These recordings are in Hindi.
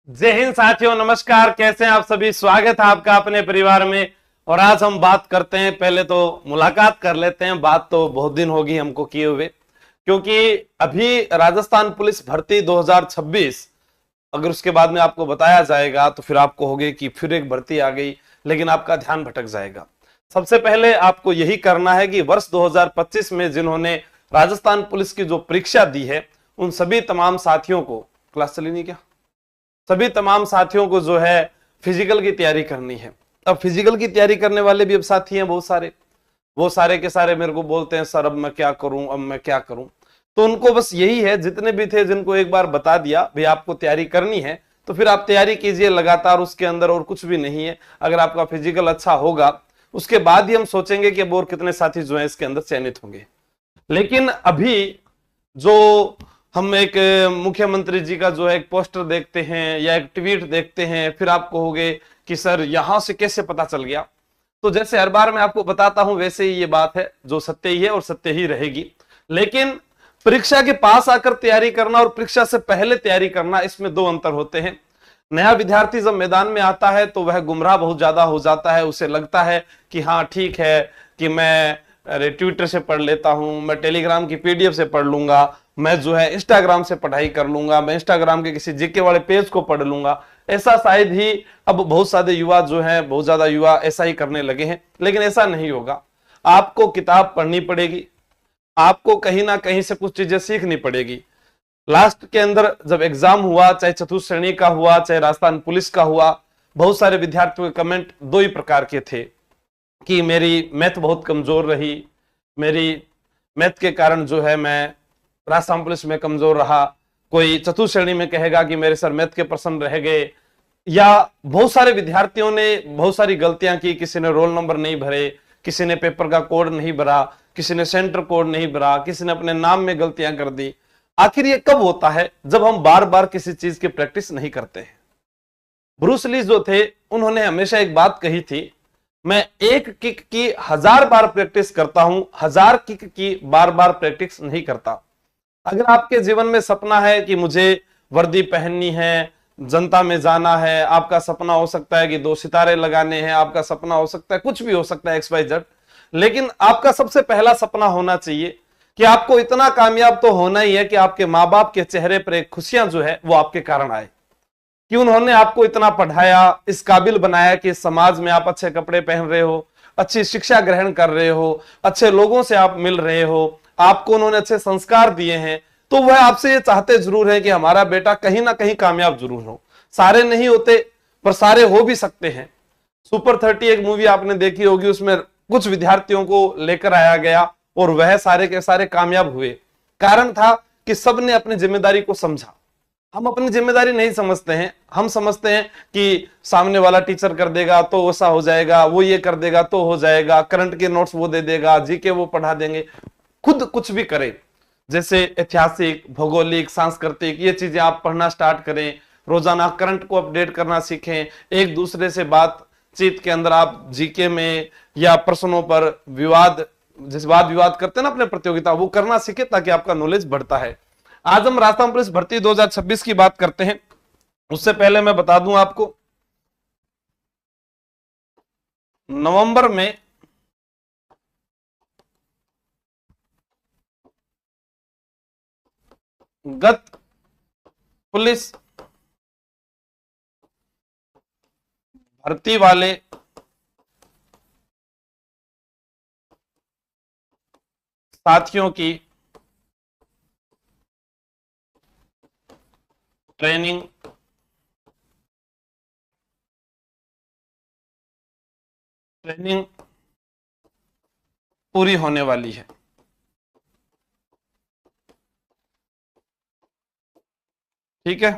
जय हिंद साथियों, नमस्कार। कैसे हैं आप सभी? स्वागत है आपका अपने परिवार में। और आज हम बात करते हैं, पहले तो मुलाकात कर लेते हैं। बात तो बहुत दिन होगी हमको किए हुए, क्योंकि अभी राजस्थान पुलिस भर्ती 2026 अगर उसके बाद में आपको बताया जाएगा तो फिर आपको होगे कि फिर एक भर्ती आ गई, लेकिन आपका ध्यान भटक जाएगा। सबसे पहले आपको यही करना है कि वर्ष 2025 में जिन्होंने राजस्थान पुलिस की जो परीक्षा दी है, उन सभी तमाम साथियों को, क्लास चली नहीं क्या, सभी तमाम साथियों को जो है फिजिकल की तैयारी करनी है। अब फिजिकल की तैयारी करने वाले भी अब साथी हैं बहुत सारे। वो सारे के सारे मेरे को बोलते हैं, सर अब मैं क्या करूं, अब मैं क्या करूं। तो उनको बस यही है, जितने भी थे जिनको एक बार बता दिया भाई आपको तैयारी करनी है, तो फिर आप तैयारी कीजिए लगातार उसके अंदर, और कुछ भी नहीं है। अगर आपका फिजिकल अच्छा होगा उसके बाद ही हम सोचेंगे कि अब और कितने साथी जो है इसके अंदर चयनित होंगे। लेकिन अभी जो हम एक मुख्यमंत्री जी का जो है एक पोस्टर देखते हैं या एक ट्वीट देखते हैं, फिर आप कहोगे कि सर यहां से कैसे पता चल गया। तो जैसे हर बार मैं आपको बताता हूं वैसे ही ये बात है, जो सत्य ही है और सत्य ही रहेगी। लेकिन परीक्षा के पास आकर तैयारी करना और परीक्षा से पहले तैयारी करना, इसमें दो अंतर होते हैं। नया विद्यार्थी जब मैदान में आता है तो वह गुमराह बहुत ज्यादा हो जाता है। उसे लगता है कि हाँ ठीक है कि मैं अरे ट्विटर से पढ़ लेता हूं, मैं टेलीग्राम की पीडीएफ से पढ़ लूंगा, मैं जो है इंस्टाग्राम से पढ़ाई कर लूंगा, मैं इंस्टाग्राम के किसी जीके वाले पेज को पढ़ लूंगा। ऐसा शायद ही अब बहुत सारे युवा जो हैं, बहुत ज्यादा युवा ऐसा ही करने लगे हैं, लेकिन ऐसा नहीं होगा। आपको किताब पढ़नी पड़ेगी, आपको कहीं ना कहीं से कुछ चीजें सीखनी पड़ेगी। लास्ट के अंदर जब एग्जाम हुआ, चाहे चतुर्थ श्रेणी का हुआ चाहे राजस्थान पुलिस का हुआ, बहुत सारे विद्यार्थियों के कमेंट दो ही प्रकार के थे कि मेरी मैथ बहुत कमजोर रही, मेरी मैथ के कारण जो है मैं राजस्थान पुलिस में कमजोर रहा। कोई चतुर्थ श्रेणी में कहेगा कि मेरे सर मैथ के प्रश्न रह गए। या बहुत सारे विद्यार्थियों ने बहुत सारी गलतियां की, किसी ने रोल नंबर नहीं भरे, किसी ने पेपर का कोड नहीं भरा, किसी ने सेंटर कोड नहीं भरा, किसी ने अपने नाम में गलतियां कर दी। आखिर ये कब होता है? जब हम बार बार किसी चीज की प्रैक्टिस नहीं करते हैं। ब्रूस ली जो थे, उन्होंने हमेशा एक बात कही थी, मैं एक किक की 1000 बार प्रैक्टिस करता हूं, 1000 किक की बार बार प्रैक्टिस नहीं करता। अगर आपके जीवन में सपना है कि मुझे वर्दी पहननी है, जनता में जाना है, आपका सपना हो सकता है कि 2 सितारे लगाने हैं, आपका सपना हो सकता है कुछ भी हो सकता है, XYZ। लेकिन आपका सबसे पहला सपना होना चाहिए कि आपको इतना कामयाब तो होना ही है कि आपके माँ बाप के चेहरे पर एक खुशियां जो है वो आपके कारण आए, कि उन्होंने आपको इतना पढ़ाया, इस काबिल बनाया कि समाज में आप अच्छे कपड़े पहन रहे हो, अच्छी शिक्षा ग्रहण कर रहे हो, अच्छे लोगों से आप मिल रहे हो, आपको उन्होंने अच्छे संस्कार दिए हैं। तो वह आपसे ये चाहते जरूर है कि हमारा बेटा कहीं ना कहीं कामयाब जरूर हो। सारे नहीं होते पर सारे हो भी सकते हैं। सुपर 30 एक मूवी आपने देखी होगी, उसमें कुछ विद्यार्थियों को लेकर आया गया और वह सारे के सारे कामयाब हुए। कारण था कि सबने अपनी जिम्मेदारी को समझा। हम अपनी जिम्मेदारी नहीं समझते हैं, हम समझते हैं कि सामने वाला टीचर कर देगा तो ऐसा हो जाएगा, वो ये कर देगा तो हो जाएगा, करंट के नोट्स वो दे देगा, जीके वो पढ़ा देंगे। खुद कुछ भी करें, जैसे ऐतिहासिक, भौगोलिक, सांस्कृतिक ये चीजें आप पढ़ना स्टार्ट करें, रोजाना करंट को अपडेट करना सीखें, एक दूसरे से बातचीत के अंदर आप जीके में या प्रश्नों पर विवाद, जिस वाद विवाद करते हैं ना अपने प्रतियोगिता, वो करना सीखे ताकि आपका नॉलेज बढ़ता है। आज हम राजस्थान पुलिस भर्ती 2026 की बात करते हैं। उससे पहले मैं बता दूं आपको, नवंबर में गत पुलिस भर्ती वाले साथियों की ट्रेनिंग पूरी होने वाली है। ठीक है,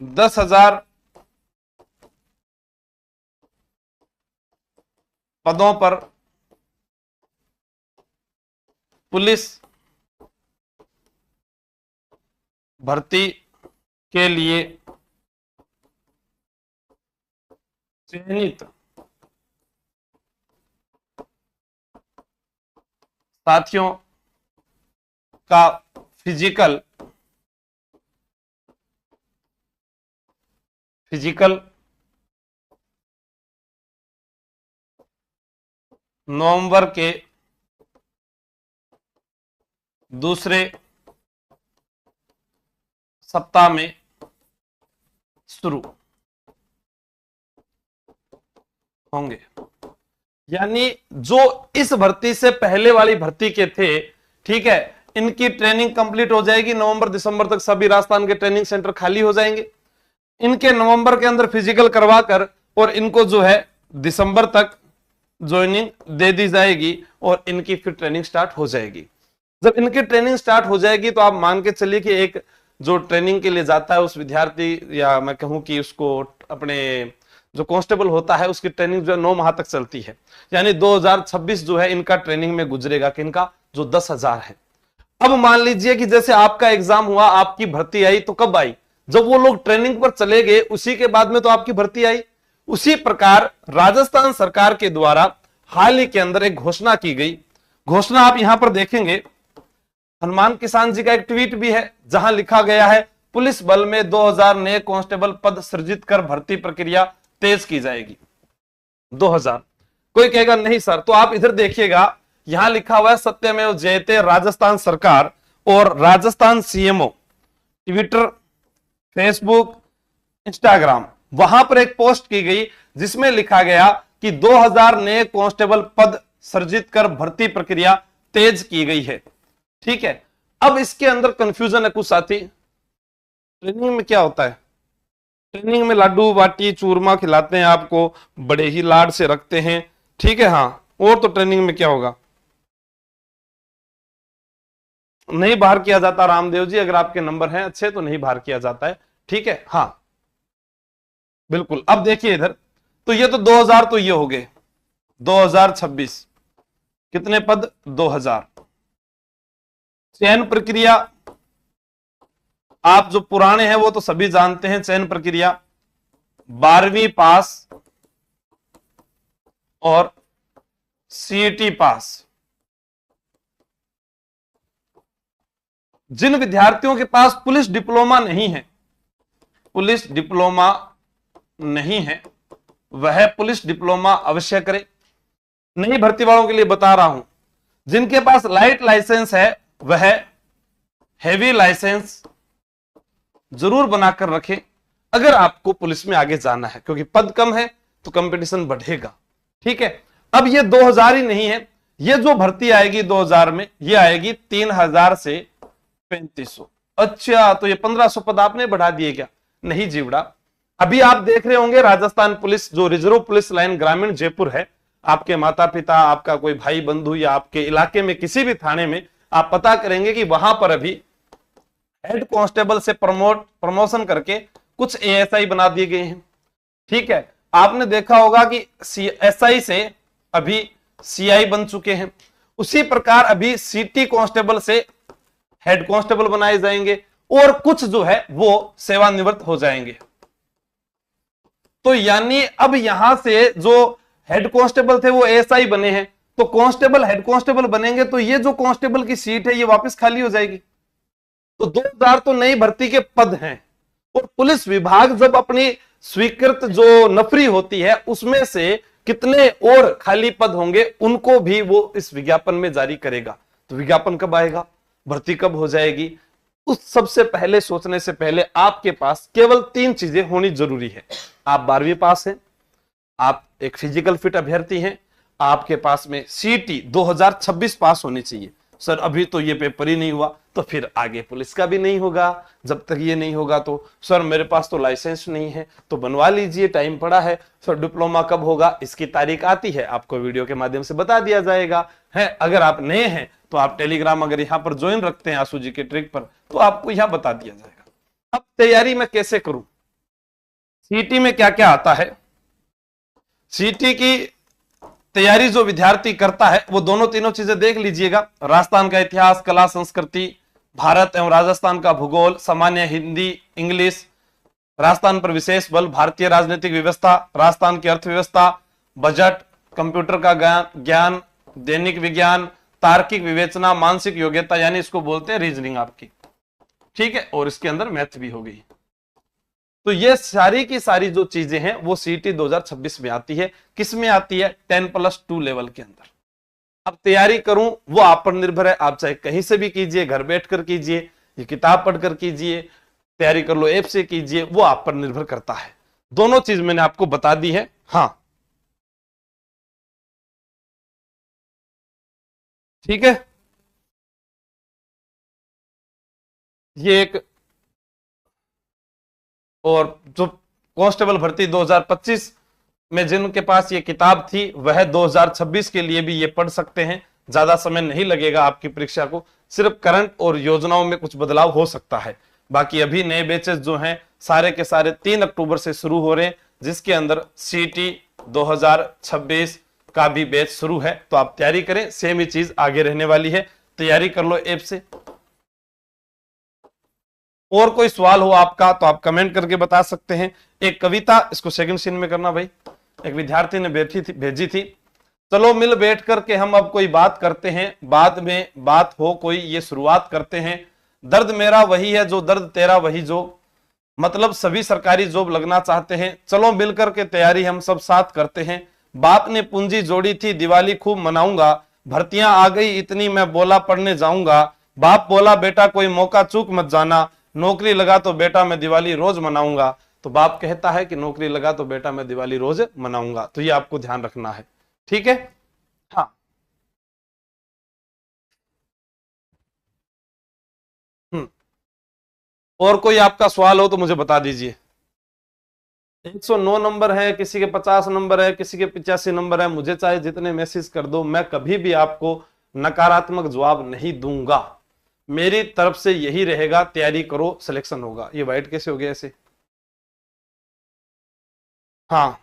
10,000 पदों पर पुलिस भर्ती के लिए चयनित साथियों का फिजिकल नवंबर के दूसरे सप्ताह में शुरू होंगे। यानी जो इस भर्ती से पहले वाली भर्ती के थे, ठीक है, इनकी ट्रेनिंग कंप्लीट हो जाएगी नवंबर दिसंबर तक। सभी राजस्थान के ट्रेनिंग सेंटर खाली हो जाएंगे। इनके नवंबर के अंदर फिजिकल करवाकर और इनको जो है दिसंबर तक ज्वाइनिंग दे दी जाएगी और इनकी फिर ट्रेनिंग स्टार्ट हो जाएगी। जब इनकी ट्रेनिंग स्टार्ट हो जाएगी तो आप मान के चलिए कि एक जो ट्रेनिंग के लिए जाता है उस विद्यार्थी, या मैं कहूं कि उसको अपने जो कांस्टेबल होता है उसकी ट्रेनिंग जो है 9 माह तक चलती है। यानी 2026 जो है इनका ट्रेनिंग में गुजरेगा, किनका, जो 10,000 है। अब मान लीजिए कि जैसे आपका एग्जाम हुआ, आपकी भर्ती आई, तो कब आई, जब वो लोग ट्रेनिंग पर चले गए, उसी के बाद में तो आपकी भर्ती आई। उसी प्रकार राजस्थान सरकार के द्वारा हाल ही के अंदर एक घोषणा की गई। घोषणा आप यहां पर देखेंगे, हनुमान किसान जी का एक ट्वीट भी है जहां लिखा गया है, पुलिस बल में 2000 नए कांस्टेबल पद सृजित कर भर्ती प्रक्रिया तेज की जाएगी। 2000 कोई कहेगा नहीं सर, तो आप इधर देखिएगा, यहां लिखा हुआ है सत्यमेव जयते राजस्थान सरकार और Rajasthan CMO, Twitter, Facebook, Instagram, वहां पर एक पोस्ट की गई जिसमें लिखा गया कि 2000 नए कांस्टेबल पद सृजित कर भर्ती प्रक्रिया तेज की गई है। ठीक है, अब इसके अंदर कंफ्यूजन है कुछ साथी। ट्रेनिंग में क्या होता है, ट्रेनिंग में लाडू बाटी चूरमा खिलाते हैं आपको, बड़े ही लाड से रखते हैं, ठीक है, हाँ, और तो ट्रेनिंग में क्या होगा, नहीं बाहर किया जाता रामदेव जी, अगर आपके नंबर हैं अच्छे तो नहीं बाहर किया जाता है, ठीक है, हाँ बिल्कुल। अब देखिए इधर, तो ये तो 2000 तो ये हो गए, 2026 कितने पद, 2000। चयन प्रक्रिया आप जो पुराने हैं वो तो सभी जानते हैं, चयन प्रक्रिया 12वीं पास और सीईटी पास। जिन विद्यार्थियों के पास पुलिस डिप्लोमा नहीं है, पुलिस डिप्लोमा नहीं है, वह पुलिस डिप्लोमा अवश्य करे। नई भर्ती वालों के लिए बता रहा हूं, जिनके पास लाइट लाइसेंस है वह हैवी लाइसेंस जरूर बनाकर रखें अगर आपको पुलिस में आगे जाना है, क्योंकि पद कम है तो कंपटीशन बढ़ेगा। ठीक है, अब ये 2000 ही नहीं है, ये जो भर्ती आएगी 2000 में, ये आएगी 3000 से 3500। अच्छा, तो ये 1500 पद आपने बढ़ा दिए क्या? नहीं जीवड़ा, अभी आप देख रहे होंगे राजस्थान पुलिस जो रिजर्व पुलिस लाइन ग्रामीण जयपुर है, आपके माता पिता, आपका कोई भाई बंधु या आपके इलाके में किसी भी थाने में आप पता करेंगे कि वहां पर अभी हेड कांस्टेबल से प्रमोशन करके कुछ एएसआई बना दिए गए हैं। ठीक है, आपने देखा होगा कि एसआई से अभी सीआई बन चुके हैं, उसी प्रकार अभी सिटी कांस्टेबल से हेड कांस्टेबल बनाए जाएंगे और कुछ जो है वो सेवानिवृत्त हो जाएंगे। तो यानी अब यहां से जो हेड कांस्टेबल थे वो एएसआई बने हैं, तो कांस्टेबल हेड कांस्टेबल बनेंगे, तो ये जो कांस्टेबल की सीट है ये वापस खाली हो जाएगी। तो 2000 तो नई भर्ती के पद हैं, और पुलिस विभाग जब अपनी स्वीकृत जो नफरी होती है उसमें से कितने और खाली पद होंगे उनको भी वो इस विज्ञापन में जारी करेगा। तो विज्ञापन कब आएगा, भर्ती कब हो जाएगी, उस सबसे पहले सोचने से पहले आपके पास केवल 3 चीजें होनी जरूरी है। आप 12वीं पास हैं, आप एक फिजिकल फिट अभ्यर्थी हैं, आपके पास में सीटी 2026 पास होनी चाहिए। सर अभी तो ये पेपर ही नहीं हुआ, तो फिर आगे पुलिस का भी नहीं होगा। जब तक ये नहीं होगा तो सर मेरे पास तो लाइसेंस नहीं है, तो बनवा लीजिए, टाइम पड़ा है। सर डिप्लोमा कब होगा, इसकी तारीख आती है, आपको वीडियो के माध्यम से बता दिया जाएगा। है अगर आप नए हैं तो आप टेलीग्राम अगर यहाँ पर ज्वाइन रखते हैं आशु जी के ट्रिक पर, तो आपको यहाँ बता दिया जाएगा। अब तैयारी मैं कैसे करूं, सीटी में क्या क्या आता है, सीटी की तैयारी जो विद्यार्थी करता है वो दोनों तीनों चीजें देख लीजिएगा। राजस्थान का इतिहास, कला, संस्कृति, भारत एवं राजस्थान का भूगोल, सामान्य हिंदी, इंग्लिश, राजस्थान पर विशेष बल, भारतीय राजनीतिक व्यवस्था, राजस्थान की अर्थव्यवस्था, बजट, कंप्यूटर का ज्ञान, दैनिक विज्ञान, तार्किक विवेचना, मानसिक योग्यता, यानी इसको बोलते हैं रीजनिंग आपकी, ठीक है, और इसके अंदर मैथ भी हो गई। तो ये सारी की सारी जो चीजें हैं वो सीटी 2026 में आती है। किस में आती है? 10+2 लेवल के अंदर। अब तैयारी करूं वो आप पर निर्भर है, आप चाहे कहीं से भी कीजिए, घर बैठकर कीजिए, ये किताब पढ़कर कीजिए, तैयारी कर लो ऐप से कीजिए, वो आप पर निर्भर करता है। दोनों चीज मैंने आपको बता दी है। हाँ ठीक है, ये एक और जो कांस्टेबल भर्ती 2025 में जिनके पास ये किताब थी वह 2026 के लिए भी ये पढ़ सकते हैं। ज्यादा समय नहीं लगेगा आपकी परीक्षा को, सिर्फ करंट और योजनाओं में कुछ बदलाव हो सकता है। बाकी अभी नए बैचेस जो हैं सारे के सारे 3 अक्टूबर से शुरू हो रहे हैं, जिसके अंदर सीटी 2026 का भी बैच शुरू है। तो आप तैयारी करें, सेम ही चीज आगे रहने वाली है, तैयारी कर लो ऐप से। और कोई सवाल हो आपका तो आप कमेंट करके बता सकते हैं। एक कविता, इसको सेकंड सीन में करना भाई, एक विद्यार्थी ने भेजी थी। चलो मिल बैठ करके हम अब कोई बात करते हैं, बाद में बात हो कोई ये शुरुआत करते हैं। दर्द मेरा वही है जो दर्द तेरा वही जो, मतलब सभी सरकारी जॉब लगना चाहते हैं। चलो मिलकर के तैयारी हम सब साथ करते हैं। बाप ने पूंजी जोड़ी थी दिवाली खूब मनाऊंगा, भर्तियां आ गई इतनी मैं बोला पढ़ने जाऊंगा। बाप बोला बेटा कोई मौका चूक मत जाना, नौकरी लगा तो बेटा मैं दिवाली रोज मनाऊंगा। तो बाप कहता है कि नौकरी लगा तो बेटा मैं दिवाली रोज मनाऊंगा। तो ये आपको ध्यान रखना है, ठीक है। हाँ और कोई आपका सवाल हो तो मुझे बता दीजिए। 109 नंबर है, किसी के 50 नंबर है, किसी के 85 नंबर है, मुझे चाहे जितने मैसेज कर दो, मैं कभी भी आपको नकारात्मक जवाब नहीं दूंगा। मेरी तरफ से यही रहेगा, तैयारी करो, सिलेक्शन होगा। ये वाइट कैसे हो गया ऐसे? हाँ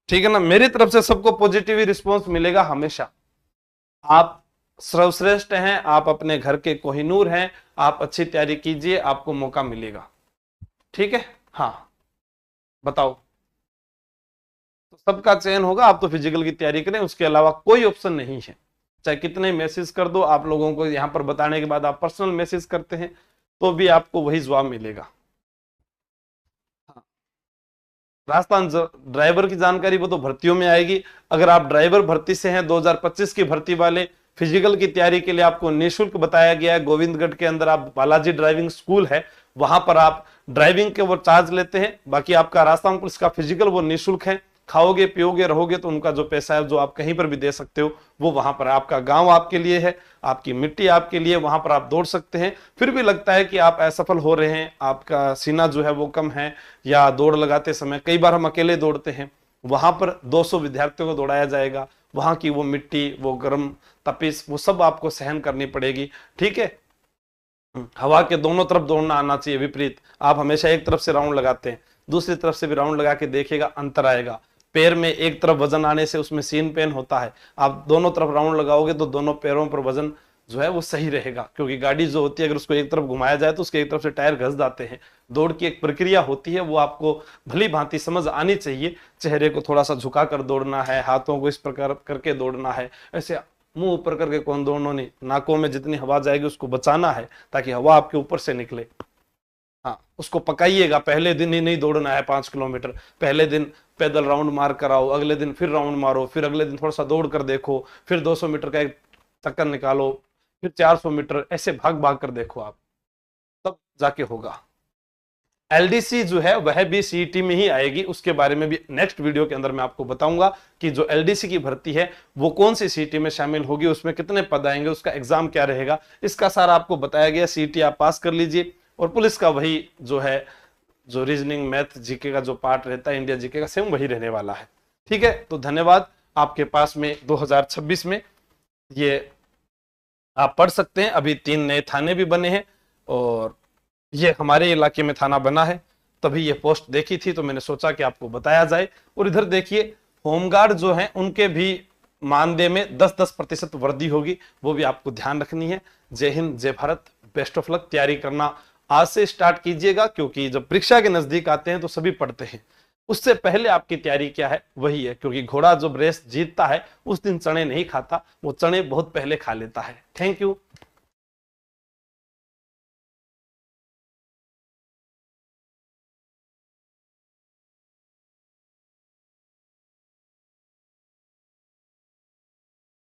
ठीक है ना, मेरी तरफ से सबको पॉजिटिव रिस्पॉन्स मिलेगा हमेशा। आप सर्वश्रेष्ठ हैं, आप अपने घर के कोहिनूर हैं, आप अच्छी तैयारी कीजिए, आपको मौका मिलेगा, ठीक है। हाँ बताओ। तो सबका चयन होगा, आप तो फिजिकल की तैयारी करें, उसके अलावा कोई ऑप्शन नहीं है। चाहे कितने मैसेज कर दो, आप लोगों को यहां पर बताने के बाद आप पर्सनल मैसेज करते हैं तो भी आपको वही जवाब मिलेगा। राजस्थान ड्राइवर की जानकारी वो तो भर्तियों में आएगी। अगर आप ड्राइवर भर्ती से हैं 2025 की भर्ती वाले, फिजिकल की तैयारी के लिए आपको निःशुल्क बताया गया है। गोविंदगढ़ के अंदर आप बालाजी ड्राइविंग स्कूल है, वहां पर आप ड्राइविंग के वो चार्ज लेते हैं। बाकी आपका राजस्थान पुलिस का फिजिकल वो निःशुल्क है। खाओगे पियोगे रहोगे तो उनका जो पैसा है जो आप कहीं पर भी दे सकते हो वो वहां पर। आपका गांव आपके लिए है, आपकी मिट्टी आपके लिए, वहां पर आप दौड़ सकते हैं। फिर भी लगता है कि आप असफल हो रहे हैं, आपका सीना जो है वो कम है, या दौड़ लगाते समय कई बार हम अकेले दौड़ते हैं, वहां पर 200 विद्यार्थियों को दौड़ाया जाएगा। वहां की वो मिट्टी, वो गर्म तपिश, वो सब आपको सहन करनी पड़ेगी, ठीक है। हवा के दोनों तरफ दौड़ना आना चाहिए, विपरीत। आप हमेशा एक तरफ से राउंड लगाते हैं, दूसरी तरफ से भी राउंड लगा के देखिएगा, अंतर आएगा। पैर में एक तरफ वजन आने से उसमें सीन पेन होता है, आप दोनों तरफ राउंड लगाओगे तो दोनों पैरों पर वजन जो है वो सही रहेगा। क्योंकि गाड़ी जो होती है अगर उसको एक तरफ घुमाया जाए तो उसके एक तरफ से टायर घस जाते हैं। दौड़ की एक प्रक्रिया होती है, वो आपको भली भांति समझ आनी चाहिए। चेहरे को थोड़ा सा झुका कर दौड़ना है, हाथों को इस प्रकार करके दौड़ना है, ऐसे मुंह ऊपर करके कौन दौड़ना नहीं। नाकों में जितनी हवा जाएगी उसको बचाना है ताकि हवा आपके ऊपर से निकले। हाँ उसको पकाइएगा। पहले दिन ही नहीं दौड़ना है 5 किलोमीटर, पहले दिन पैदल राउंड मार कर आओ, अगले दिन फिर राउंड मारो, फिर अगले दिन थोड़ा सा दौड़ कर देखो, फिर 200 मीटर का एक चक्कर निकालो, फिर 400 मीटर, ऐसे भाग भाग कर देखो आप, तब जाके होगा। एलडीसी जो है वह भी सीईटी में ही आएगी, उसके बारे में भी नेक्स्ट वीडियो के अंदर मैं आपको बताऊंगा कि जो एलडीसी की भर्ती है वो कौन सी सीईटी में शामिल होगी, उसमें कितने पद आएंगे, उसका एग्जाम क्या रहेगा, इसका सारा आपको बताया गया। सीईटी आप पास कर लीजिए। और पुलिस का वही जो है, जो रीजनिंग मैथ जीके का जो पार्ट रहता है इंडिया जीके का, सेम वही रहने वाला है, ठीक है। तो धन्यवाद। आपके पास में 2026 में ये आप पढ़ सकते हैं। अभी 3 नए थाने भी बने हैं और ये हमारे इलाके में थाना बना है, तभी ये पोस्ट देखी थी तो मैंने सोचा कि आपको बताया जाए। और इधर देखिए होमगार्ड जो हैं उनके भी मानदेय में 10-10% वृद्धि होगी, वो भी आपको ध्यान रखनी है। जय हिंद, जय भारत, बेस्ट ऑफ लक। तैयारी करना आज से स्टार्ट कीजिएगा, क्योंकि जब परीक्षा के नजदीक आते हैं तो सभी पढ़ते हैं। उससे पहले आपकी तैयारी क्या है वही है, क्योंकि घोड़ा जब रेस जीतता है उस दिन चने नहीं खाता, वो चने बहुत पहले खा लेता है। Thank you.